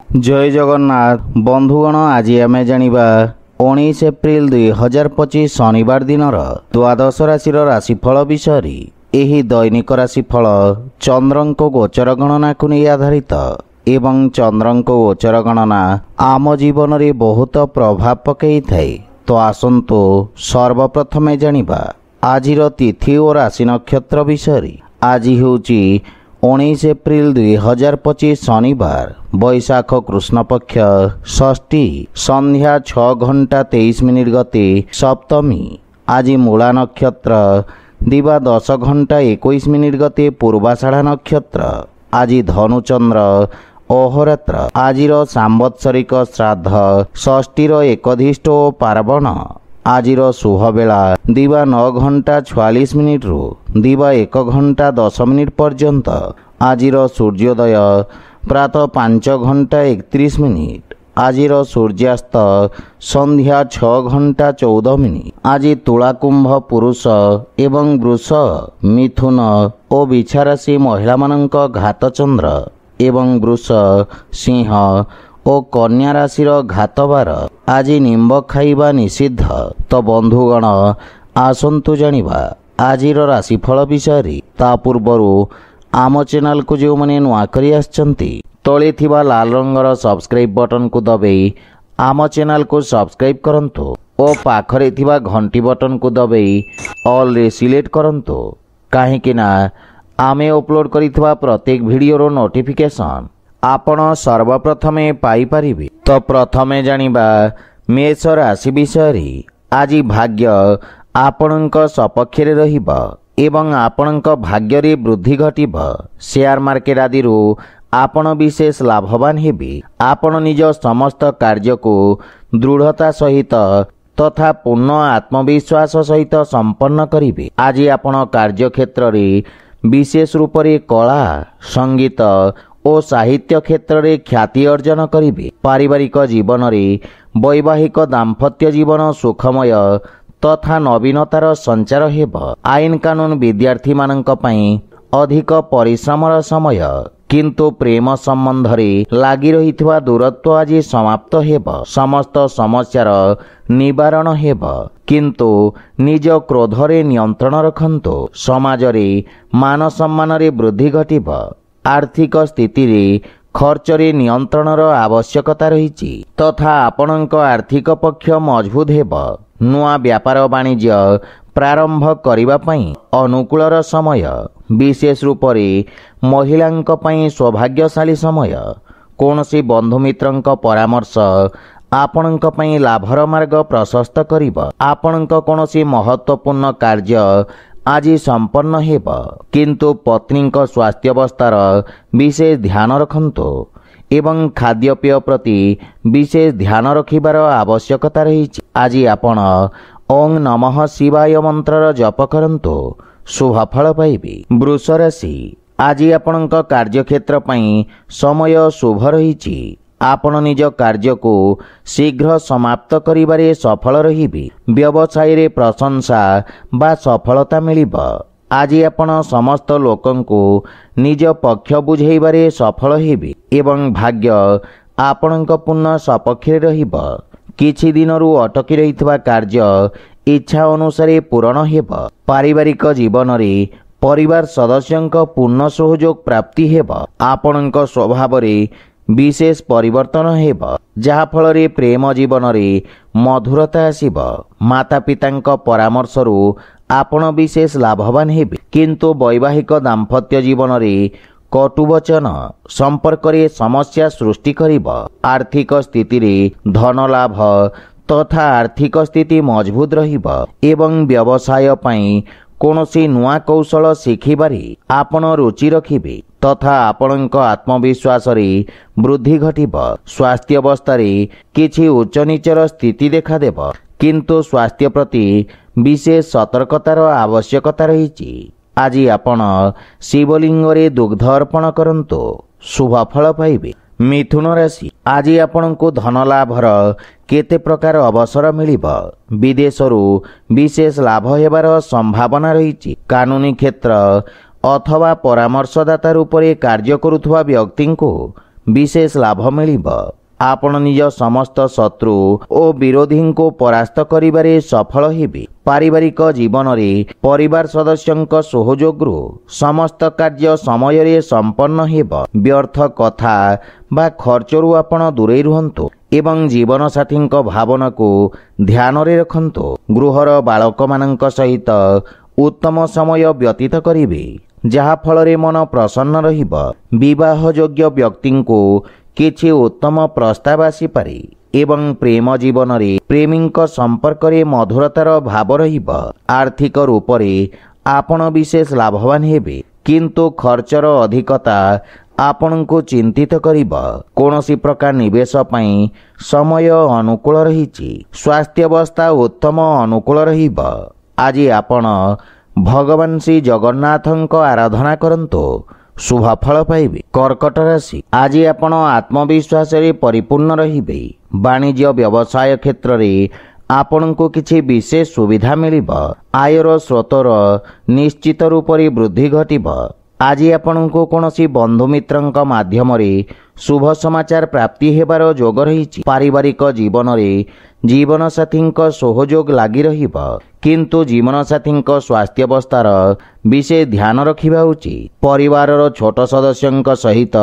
जय जगन्नाथ बंधुगण आज आम जानिबा 19 एप्रिल 2025 शनिवार दिनर द्वादश राशिर राशिफल विषय। एही दैनिक राशिफल चंद्रंको गोचर गणना को नहीं आधारित एवं चंद्रंको गोचर गणना आम जीवन में बहुत प्रभाव पकई थाए। तो आसंतु सर्वप्रथमे जानिबा आजिर तिथि और राशि नक्षत्र विषय। आज होउची 19 एप्रिल 2025 शनिवार बैशाख कृष्ण पक्ष षष्ठी संध्या 6:23 गते सप्तमी। आज मूला नक्षत्र दिवा 10:21 गते पूर्वाषाढ़ा नक्षत्र। आज धनुचंद्र अहोरात्र। आजिर सांवत्सरिक श्राद्ध षष्ठीर एकधिष्ठ और पार्वण। आजिर शुभ बेला दिवा 9:44 रु दिवा 1:10 पर्यंत। आजिर सूर्योदय प्रातः 5:31। आजिर सूर्यास्त संध्या 6:14। आज तुला कुंभ पुरुष एवं वृष मिथुन और बिछा राशि महिला मानक घात चंद्र एवं वृष सिंह और कन्या राशिर घातबार। आज निम्ब खाइबा निषिद्ध। तो बंधुगण आसंतु जानिबा आजिर राशिफल विषय। ता पूर्वरु आम चैनल को जो मैंने नुआ करी आछंती तले थिबा लाल रंगर सब्सक्राइब बटन को दबाई आम चैनल को सब्सक्राइब करंतु और पाखरे थिबा घंटी बटन को दबाई ऑल रे सिलेक्ट करंतु काहेकि ना आमे अपलोड करिथिबा प्रत्येक वीडियोर नोटिफिकेशन आपण सर्वप्रथमे पाई परिबे। तो प्रथमे जानिबा मेष राशि विषय। आज भाग्य आपणक सपक्षरे रहिबा एवं आपणक भाग्यरे वृद्धि घटिब। शेयर मार्केट आदि आपण विशेष लाभवान हेबे। आपण निज समस्त कार्य को दृढ़ता सहित तथा पूर्ण आत्मविश्वास सहित संपन्न करिबे। आज आपण कार्य क्षेत्र रे विशेष रूप से कला संगीत और साहित्य क्षेत्र में ख्याति अर्जन करिबे। पारिवारिक जीवन रे वैवाहिक दाम्पत्य जीवन सुखमय तथा नवीनतार संचार हेब। आईन कानून विद्यार्थी मानक पई अधिक परिश्रमर समय किंतु प्रेम संबंध रे लागी रहितवा दूरत्व आज समाप्त हेब। समस्त समस्यार निवारण हेब किंतु निज क्रोध रे नियंत्रण रखंतु। समाज रे मान सम्मान रे वृद्धि घटिब। आर्थिक स्थिति रे खर्च रे नियंत्रणर आवश्यकता रहिछि तथा आपणक आर्थिक पक्ष मजबूत हेब। नुआ व्यापार वाणिज्य प्रारंभ करिबा पई अनुकूलर समय। विशेष रूप से महिलांक पई सौभाग्यशाली समय। कोनसी बंधु मित्रंक परामर्श आपणक पई लाभर मार्ग प्रशस्त करिब। आपणक कोनसी महत्वपूर्ण कार्य आज संपन्न हेब किंतु पत्नी स्वास्थ्यावस्थार विशेष ध्यान रखंतु एवं खाद्यपेय प्रति विशेष ध्यान रखिबार आवश्यकता रही। आज आपण ओं नमः शिवाय मंत्र जप करंतु शुभ फल पाइबे। वृष राशि। आज आपणक कार्यक्षेत्र पई समय शुभ रही। आपण निज कार्य को शीघ्र समाप्त करिबारे सफल रहिबे। व्यवसाय रे प्रशंसा बा सफलता मिलिब। आज आपण समस्त लोकंकु निज पक्ष बुझेइबारे सफल हेबे एवं भाग्य आपणक पूर्ण सपक्षरे रहिब। किछि दिनरु अटकी रहितबा कार्य इच्छा अनुसार पूर्ण हेब। पारिवारिक जीवन रे परिवार सदस्यंक पूर्ण सहयोग प्राप्ति हेब। आपणक स्वभाव रे विशेष परिवर्तन हेब जहा फल रे प्रेम जीवन रे मधुरता आसीब। माता पितांक परामर्श रु आपण विशेष लाभवान हेबे किंतु वैवाहिक दाम्पत्य जीवन रे कटुवचन संपर्क रे समस्या सृष्टि करिब। आर्थिक स्थिति रे धन लाभ तथा आर्थिक स्थिति मजबूत रहिब एवं व्यवसाय पई कोनोसी नुआ कौशल शिखिबारे आपण रुचि रखिबे तथा आपणक आत्मविश्वास रे वृद्धि घटिब। स्वास्थ्य अवस्था रे किछि उच्च नीचर स्थिति देखा देब किंतु स्वास्थ्य प्रति विशेष सतर्कतार आवश्यकता रही। आज आपण शिवलिंग रे दुग्ध अर्पण करंतु शुभ फल पाइबे। मिथुन राशि। आज आपनको धन लाभर केते प्रकार अवसर मिलिब। विदेशरू विशेष लाभ हेबार संभावना रही। कानूनी क्षेत्र अथवा परामर्शदाता रूप से कार्य करुवा व्यक्ति को विशेष लाभ मिलिब। आपण निज समस्त शत्रु और विरोधी को परास्त करिबारे सफल हेबे। पारिवारिक जीवन में परिवार सदस्यंक सहयोगरु समस्त कार्य समय रे संपन्न हेब। व्यर्थ कथा बा खर्चरु आपण दूरे रुहंतु एवं जीवन साथी भावना को ध्यान रे रखंतु। गृहर बालक मानक सहित उत्तम समय व्यतीत करिवे, जहा फल रे मन प्रसन्न रहिब। विवाह योग्य व्यक्ति को किछि उत्तम प्रस्ताव आसीपारे एवं प्रेम जीवन रे प्रेमी संपर्क रे मधुरतार भाव रहिब। आर्थिक रूप रे आपण विशेष लाभवान हेबे, किंतु खर्चर अधिकता आपण को चिंतित करिब। कोनोसी प्रकार निवेश पई समय अनुकूल रहिछि। स्वास्थ्य अवस्था उत्तम अनुकूल रहिब। आज आपण भगवान श्री जगन्नाथଙ୍କ आराधना करंतु, शुभ फल पाइबे। कर्कट राशि, आज आपण आत्मविश्वास रे परिपूर्ण रहिबे। वाणिज्य व्यवसाय क्षेत्र रे आपण को किछि विशेष सुविधा मिलिब। आयर स्रोतर निश्चित रूप रे वृद्धि घटिब। आज आपण को कोनोसी बंधु मित्रंक माध्यम रे शुभ समाचार प्राप्ति हेबार योग रहिछि। पारिवारिक जीवन रे जीवन साथींक सहयोग लागि रहिब, किंतु जीवन साथींक स्वास्थ्य अवस्थार विशेष ध्यान रखिबा उचित। परिवारर छोट सदस्यंक सहित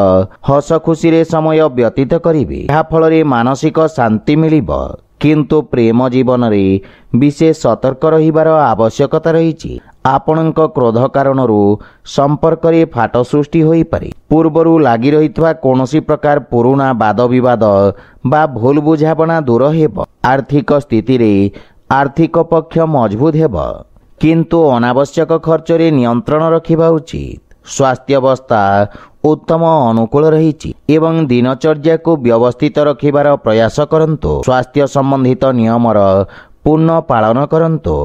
हस खुशी रे समय व्यतीत करिवे, एहा फल रे मानसिक शांति मिलिब। किंतु प्रेम जीवन रे विशेष सतर्क रहिबार आवश्यकता रहिछि। आपणक क्रोध कारणरू संपर्क रे फाट सृष्टि होई पारे। पूर्वरु लागि रहितवा कोनोसी प्रकार पुराना वाद विवाद बा भूल बुझाबना दूर हेब। आर्थिक स्थिति रे आर्थिक पक्ष मजबूत हेब, किंतु अनावश्यक खर्च रे नियंत्रण रखिबा उचित। स्वास्थ्य अवस्था उत्तम अनुकूल रहिछि एवं दिनचर्या को व्यवस्थित रखिबार प्रयास करंतु। स्वास्थ्य संबंधित नियमर पूर्ण पालन करंतु।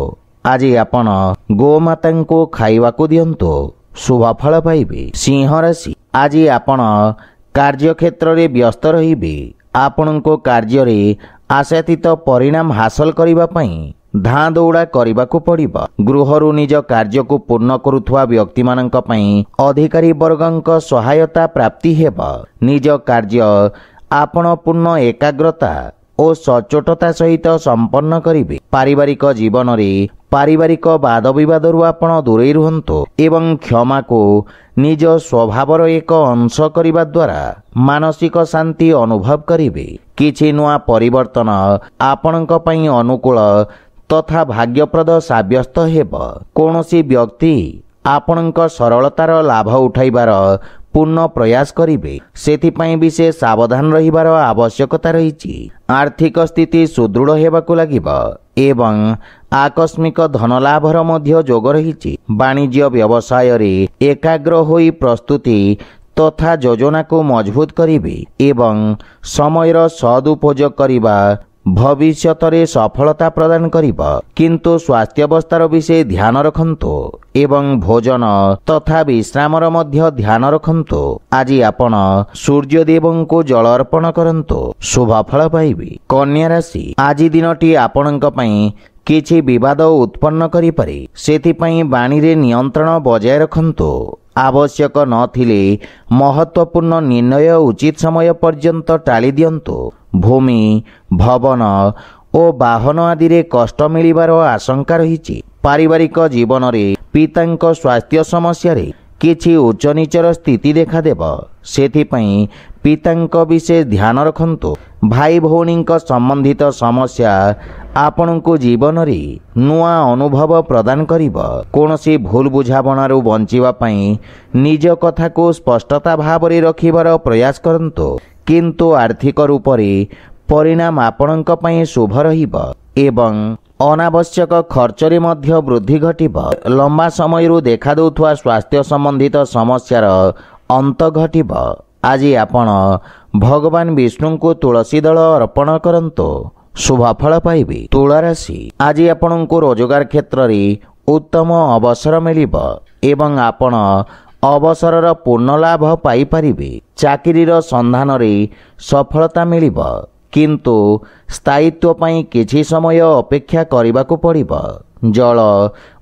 आज आपण गोमाता को खाइबा को दियंतु, शुभ फल पाइबे। सिंह राशि, आज आपण कार्य क्षेत्र रे व्यस्त रहिबे। आपण को कार्य रे आशातीत परिणाम हासिल करिबा पई धां दौड़ा करने को पड़िब। गृहरु निज कार्य को पूर्ण करुथुवा व्यक्ति मानक पई अधिकारी वर्गंक सहायता प्राप्ति हेब। निज कार्य आपण पूर्ण एकाग्रता और सचोटता सहित संपन्न करिवे। पारिवारिक जीवन रे पारिवारिक वाद विवाद रु आपण दूरे रुहंतु एवं क्षमा को निज स्वभावर एक अंश करिबा द्वारा मानसिक शांति अनुभव करिवे। किछि नुआ परिवर्तन आपणक पई अनुकूल तथा भाग्यप्रद साब्यस्त हेब। कोनोसी व्यक्ति आपणक सरलतार लाभ उठाइबार पूर्ण प्रयास करिवे, सेथिपई विशेष सावधान रहिबार आवश्यकता रहिछि। आर्थिक स्थिति सुदृढ़ हेबाकु लागिब एवं आकस्मिक धन लाभर मध्य जोग रहिछि। वाणिज्य व्यवसाय रे एकाग्र होई प्रस्तुति तथा योजना को मजबूत करिवे एवं समयर सदुपयोग करिबा भविष्यत रे सफलता प्रदान करिब। किंतु स्वास्थ्य अवस्थार विषय ध्यान रखंतु एवं भोजन तथा विश्रामर मध्य ध्यान रखंतु। आज आपण सूर्य देवं को जल अर्पण करंतु, शुभ फल पाइबे। कन्या राशि, आज दिनटी आपणक पई किछि विवाद उत्पन्न करि पारे, सेथिपई वाणी रे नियंत्रण बजाय रखंतु। आवश्यक नथिले महत्वपूर्ण निर्णय उचित समय पर्यंत टाली दियंतु। भूमि भवन और वाहन आदि रे कष्ट मिलिबार आशंका रहिछि। पारिवारिक जीवन रे पितांक स्वास्थ्य समस्या रे किछि उच्च नीचर स्थिति देखा देब, सेथिपई पितांक विशेष ध्यान रखंतु। भाई भौणींक संबंधित समस्या आपणको जीवन रे नुआ अनुभव प्रदान करिब। कोनोसी भूल बुझाबणारू बंचिबा पई निज कथा को स्पष्टता भाव रे रखिबार प्रयास करंतु, किंतु आर्थिक रूप रे परिणाम आपणक पई शुभ रहिब एवं अनावश्यक खर्च रे मध्य वृद्धि घटिब। लंबा समय रु देखा देउथुवा स्वास्थ्य संबंधित समस्यार अंत घटिब। आज आपण भगवान विष्णु को तुलसी दल अर्पण करंतु, शुभ फल पाइबे। तुला राशि, आज आपणको रोजगार क्षेत्र रे उत्तम अवसर मिलिब एवं आपण अवसरर पूर्ण लाभ पाई परिबे। चाकरीर संधान रे सफलता मिलिब, किंतु स्थायित्व पई किछि समय अपेक्षा करिबाकु पड़िब। जल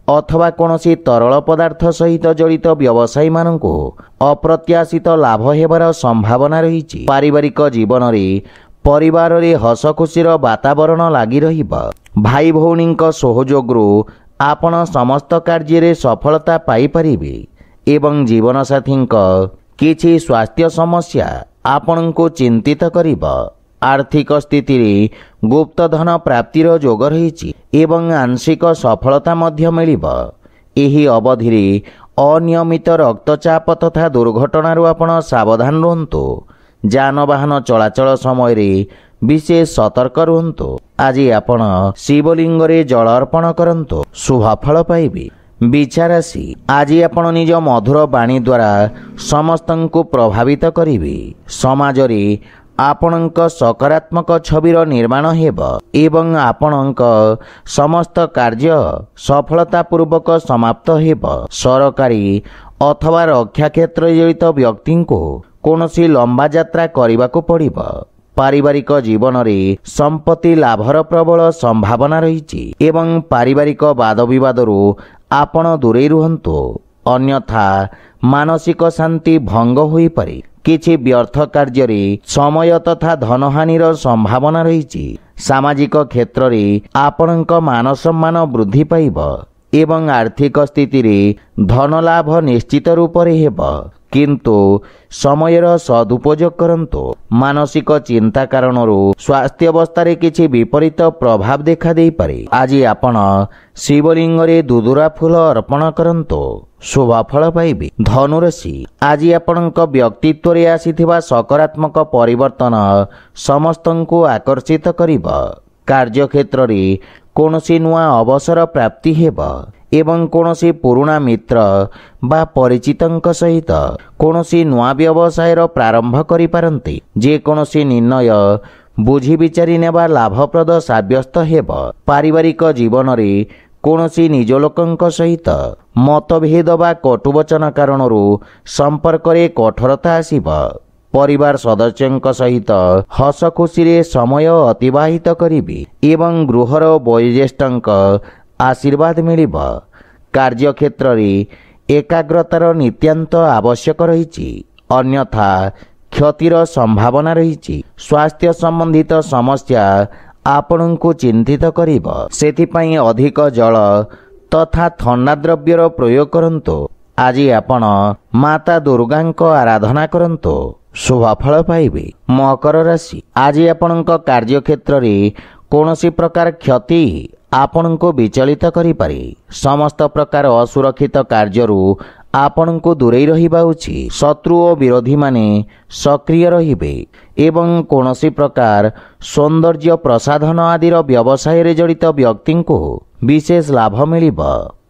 अथवा कौनसी तरल पदार्थ सहित जड़ित व्यवसायी मानक अप्रत्याशित लाभ हेबार संभावना रही। पारिवारिक जीवन में परिवार रे हस खुशीर वातावरण लगी रहिबा। भाई भौणी सहयोगरू आपण समस्त कार्य सफलता पाई परिबे एवं जीवन साथी किछि स्वास्थ्य समस्या आपण को चिंतित करिबा। आर्थिक स्थिति रे गुप्त धन प्राप्तिर जोग रही एवं आंशिक सफलता मध्य मिलिबा। एही अवधि रे अनियमित रक्तचाप तथा दुर्घटना आपण सावधान रुहंतु। जानवाहन चलाचल समय रे विशेष सतर्क रुहंतु। आज आपण शिवलिंग रे जल अर्पण करंतु, शुभफल पाइबे। विचारासी आज आपण निज मधुर वाणी द्वारा समस्तंकु प्रभावित करिवे। समाज रे आपणक सकारात्मक छविर निर्माण हेब एवं आपणक समस्त कार्य सफलतापूर्वक समाप्त हेब। सरकारी अथवा रक्षा क्षेत्र जड़ित व्यक्ति को कौनसी लंबा यात्रा करने पड़िब। पारिवारिक जीवन में संपत्ति लाभर प्रबल संभावना रही एवं पारिवारिक वाद विवादरू आपण दूरे रुहंतु, अन्यथा मानसिक शांति भंग होई पारे। किछि व्यर्थ कार्य रे समय तथा धनहानिर संभावना रही। सामाजिक क्षेत्र में आपणक मान सम्मान वृद्धि पाइब एवं आर्थिक स्थिति रे धन लाभ निश्चित रूप से हेब, किंतु समयर सदुपयोग करंतु। मानसिक चिंता कारण स्वास्थ्य अवस्था किछि विपरीत प्रभाव देखा दे पारे। आज आपण शिवलिंग रे दुदुरा फूल अर्पण करंतु, शुभफल पाइबे। धनुराशि आज आपणक व्यक्तित्व रे आसीथिबा सकारात्मक परिवर्तन समस्तंकु आकर्षित करिब। कार्य क्षेत्र रे कौनसी नुआ अवसर प्राप्ति हेब एवं कौनसी पुराना मित्र बा परिचितंक सहित कौनसी नुआ व्यवसायर प्रारंभ करि पारंती। जे कौनसी निर्णय बुझी विचारी नेबा लाभप्रद साब्यस्त हेब। पारिवारिक जीवन रे कौनसी निज लोकंक सहित मतभेद बा कटुवचन कारणरू संपर्क रे कठोरता आसीब। परिवार सदस्यंक सहित हस खुशी रे समय अतिबाहित करिबे एवं गृहर वयोज्येष्ठंक आशीर्वाद मिलिब। कार्य क्षेत्र रे एकाग्रतार नित्यांत आवश्यक रही, अन्यथा क्षतिर संभावना रही। स्वास्थ्य संबंधित समस्या आपणको चिंतित करिब, सेथिपई अधिक जल तथा ठंडा द्रव्यर प्रयोग करंतु। आज आपण माता दुर्गांक आराधना करंतु, शुभफल पाइबे। मकर राशि आज आपणक कार्य क्षेत्र रे कौनसी प्रकार क्षति आपण को विचलित करि पारे। समस्त प्रकार असुरक्षित कार्यरू आपण को दूरे रहिबा उचित। शत्रु और विरोधी माने सक्रिय रहिबे एवं कौनसी प्रकार सौंदर्य प्रसाधन आदिर व्यवसाय रे जड़ित व्यक्ति को विशेष लाभ मिलिब।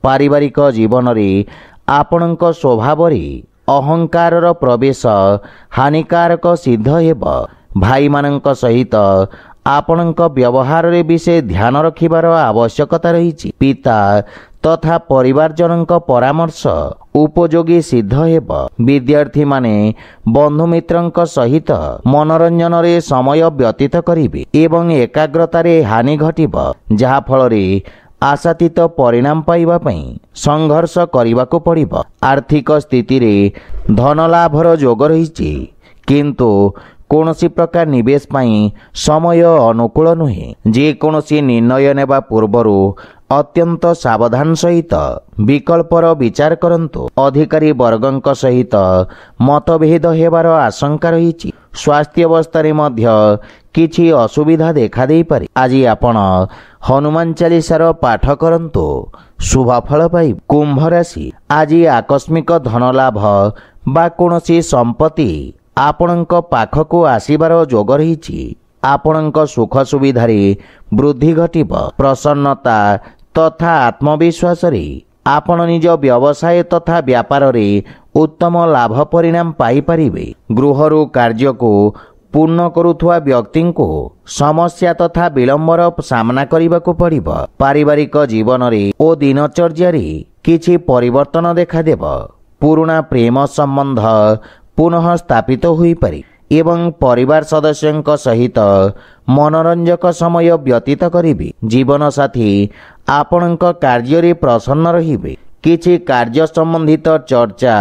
पारिवारिक जीवन रे आपणक स्वभाव रे अहंकार प्रवेश हानिकारक सिद्ध हेब। भाई मानक सहित आपणक व्यवहार रे विशेष ध्यान रखिबार आवश्यकता रही। पिता तथा परिवारजनक परामर्श उपयोगी सिद्ध हेब। विद्यार्थी माने बंधु मित्रंक सहित मनोरंजन रे समय व्यतीत करिवे एवं एकाग्रता रे हानि घटिब, जहा फल रे आशातीत परिणाम पाइबा पई संघर्ष करिबाको पड़िब। आर्थिक स्थिति रे धन लाभर जोग रही, किंतु कौनसी प्रकार निवेश पाई समय अनुकूल नुहे। जे कौनसी निर्णय नेबा पूर्वरु अत्यंत सावधान सहित विकल्पर विचार करंतु। अधिकारी वर्गंक सहित मतभेद हेबार आशंका रही। स्वास्थ्य अवस्था रे मध्य किछि असुविधा देखा दे पारे। आज आपण हनुमान चालीसार पाठ करंतु, शुभफल पाइबे। कुंभ राशि आज आकस्मिक धन लाभ बा कौनसी संपत्ति आपणक पाखको आसीबार जोग रही। आपणक सुख सुविधा रे वृद्धि घटिब। प्रसन्नता तथा आत्मविश्वास रे आपण निज व्यवसाय तथा व्यापार रे उत्तम लाभ परिणाम पाई परिबे। गृहरु कार्य को पूर्ण करुथुवा व्यक्ति को समस्या तथा विलंबर सामना करने पड़िब। पारिवारिक जीवन रे ओ दिनचर्या रे किछि परिवर्तन देखा देब। पुराना प्रेम संबंध पुनः स्थापित होई पारे एवं परिवार सदस्यों सहित मनोरंजक समय व्यतीत करिबे। जीवन साथी ଆପଣଙ୍କ କାର୍ଯ୍ୟରେ ପ୍ରସନ୍ନ ରହିବେ। କିଛି କାର୍ଯ୍ୟ ସମ୍ବନ୍ଧିତ ଚର୍ଚ୍ଚା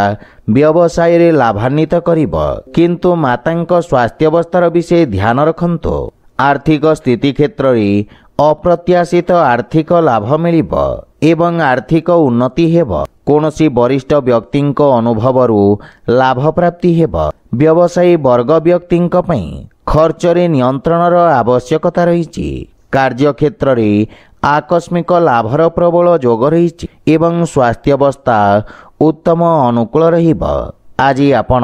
ବ୍ୟବସାୟରେ ଲାଭାନ୍ୱିତ କରିବ, କିନ୍ତୁ ମାତାଙ୍କ ସ୍ୱାସ୍ଥ୍ୟାବସ୍ଥାର ବିଷୟ ଧ୍ୟାନ ରଖନ୍ତୁ। ଆର୍ଥିକ ସ୍ଥିତି କ୍ଷେତ୍ରରେ ଅପ୍ରତ୍ୟାଶିତ ଆର୍ଥିକ ଲାଭ ମିଳିବ ଏବଂ ଆର୍ଥିକ ଉନ୍ନତି ହେବ। କୌଣସି ବରିଷ୍ଠ ବ୍ୟକ୍ତିଙ୍କ ଅନୁଭବରୁ ଲାଭ ପ୍ରାପ୍ତି ହେବ। ବ୍ୟବସାୟୀ ବର୍ଗ ବ୍ୟକ୍ତିଙ୍କ ପାଇଁ ଖର୍ଚ୍ଚରେ ନିୟନ୍ତ୍ରଣର ଆବଶ୍ୟକତା ରହିଛି। କାର୍ଯ୍ୟକ୍ଷେତ୍ରରେ ଆକସ୍ମିକ ଲାଭର ପ୍ରବଳ ଯୋଗ ରହିଛି ଏବଂ ସ୍ୱାସ୍ଥ୍ୟାବସ୍ଥା ଉତ୍ତମ ଅନୁକୂଳ ରହିବ। ଆଜି ଆପଣ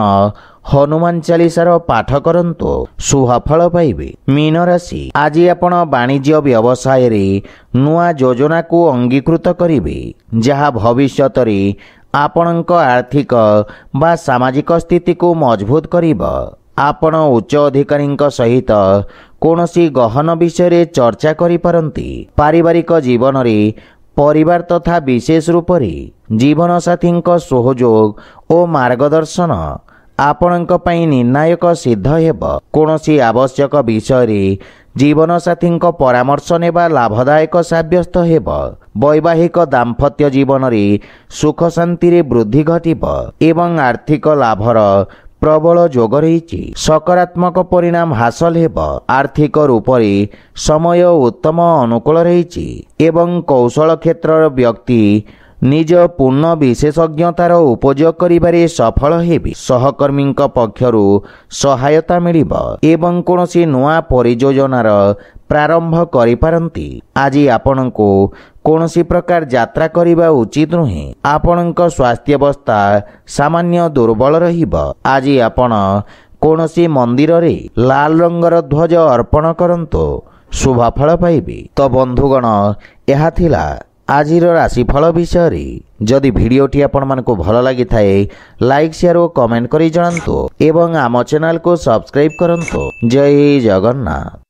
ହନୁମାନ ଚାଳିଶାର ପାଠ କରନ୍ତୁ, ଶୁଭଫଳ ପାଇବେ। ମୀନ ରାଶି, ଆଜି ଆପଣ ବାଣିଜ୍ୟ ବ୍ୟବସାୟରେ ନୂଆ ଯୋଜନାକୁ ଅଙ୍ଗୀକୃତ କରିବେ, ଯାହା ଭବିଷ୍ୟତରେ ଆପଣଙ୍କ ଆର୍ଥିକ ବା ସାମାଜିକ ସ୍ଥିତିକୁ ମଜବୁତ କରିବ। ଆପଣ ଉଚ୍ଚ ଅଧିକାରୀଙ୍କ ସହିତ କୌଣସି ଗହନ ବିଷୟରେ ଚର୍ଚ୍ଚା କରିପାରନ୍ତି। ପାରିବାରିକ ଜୀବନରେ ପରିବାର ତଥା ବିଶେଷ ରୂପରେ ଜୀବନସାଥୀଙ୍କ ସହଯୋଗ ଓ ମାର୍ଗଦର୍ଶନ ଆପଣଙ୍କ ପାଇଁ ନିର୍ଣ୍ଣାୟକ ସିଦ୍ଧ ହେବ। କୌଣସି ଆବଶ୍ୟକ ବିଷୟରେ ଜୀବନସାଥୀଙ୍କ ପରାମର୍ଶ ନେବା ଲାଭଦାୟକ ସାବ୍ୟସ୍ତ ହେବ। ବୈବାହିକ ଦାମ୍ପତ୍ୟ ଜୀବନରେ ସୁଖ ଶାନ୍ତିରେ ବୃଦ୍ଧି ଘଟିବ ଏବଂ ଆର୍ଥିକ ଲାଭର ପ୍ରବଳ ଯୋଗ ରହିଛି। ସକାରାତ୍ମକ ପରିଣାମ ହାସଲ ହେବ। ଆର୍ଥିକ ରୂପରେ ସମୟ ଉତ୍ତମ ଅନୁକୂଳ ରହିଛି ଏବଂ କୌଶଳ କ୍ଷେତ୍ରର ବ୍ୟକ୍ତି ନିଜ ପୂର୍ଣ୍ଣ ବିଶେଷଜ୍ଞତାର ଉପଯୋଗ କରିବାରେ ସଫଳ ହେବେ। ସହକର୍ମୀଙ୍କ ପକ୍ଷରୁ ସହାୟତା ମିଳିବ ଏବଂ କୌଣସି ନୂଆ ପରିଯୋଜନାର ପ୍ରାରମ୍ଭ କରିପାରନ୍ତି। ଆଜି ଆପଣଙ୍କୁ କୌଣସି ପ୍ରକାର ଯାତ୍ରା କରିବା ଉଚିତ ନୁହେଁ। ଆପଣଙ୍କ ସ୍ୱାସ୍ଥ୍ୟାବସ୍ଥା ସାମାନ୍ୟ ଦୁର୍ବଳ ରହିବ। ଆଜି ଆପଣ କୌଣସି ମନ୍ଦିରରେ ଲାଲ ରଙ୍ଗର ଧ୍ୱଜ ଅର୍ପଣ କରନ୍ତୁ, ଶୁଭଫଳ ପାଇବେ। ତ ବନ୍ଧୁଗଣ, ଏହା ଥିଲା ଆଜିର ରାଶିଫଳ ବିଷୟରେ। ଯଦି ଭିଡ଼ିଓଟି ଆପଣମାନଙ୍କୁ ଭଲ ଲାଗିଥାଏ, ଲାଇକ୍, ସେୟାର ଓ କମେଣ୍ଟ କରି ଜଣାନ୍ତୁ ଏବଂ ଆମ ଚ୍ୟାନେଲକୁ ସବସ୍କ୍ରାଇବ୍ କରନ୍ତୁ। ଜୟ ଜଗନ୍ନାଥ।